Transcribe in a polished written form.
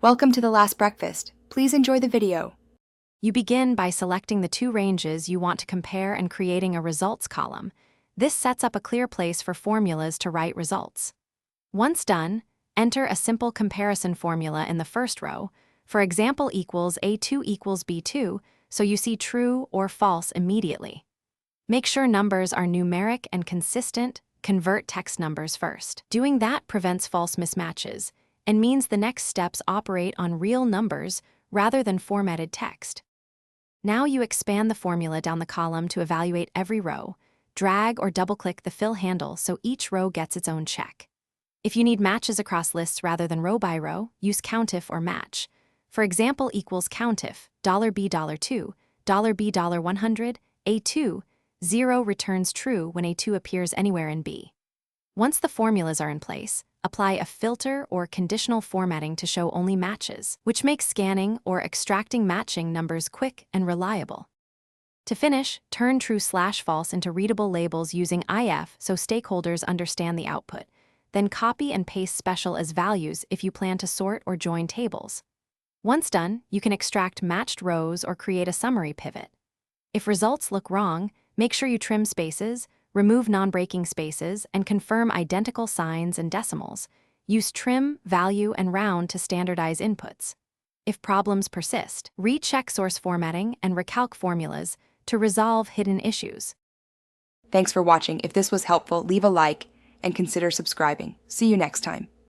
Welcome to the last breakfast. Please enjoy the video. You begin by selecting the two ranges you want to compare and creating a results column. This sets up a clear place for formulas to write results. Once done, enter a simple comparison formula in the first row. For example, equals A2 equals B2, so you see true or false immediately. Make sure numbers are numeric and consistent. Convert text numbers first. Doing that prevents false mismatches and means the next steps operate on real numbers rather than formatted text. Now you expand the formula down the column to evaluate every row. Drag or double-click the fill handle so each row gets its own check. If you need matches across lists rather than row by row, use COUNTIF or match. For example, equals COUNTIF, $B $2, $B $100, A2, 0 returns true when A2 appears anywhere in B. Once the formulas are in place, apply a filter or conditional formatting to show only matches, which makes scanning or extracting matching numbers quick and reliable. To finish, turn true/false into readable labels using IF so stakeholders understand the output. Then copy and paste special as values if you plan to sort or join tables. Once done, you can extract matched rows or create a summary pivot. If results look wrong, make sure you trim spaces, remove non-breaking spaces, and confirm identical signs and decimals. Use trim, value, and round to standardize inputs. If problems persist, recheck source formatting and recalc formulas to resolve hidden issues. Thanks for watching. If this was helpful, leave a like and consider subscribing. See you next time.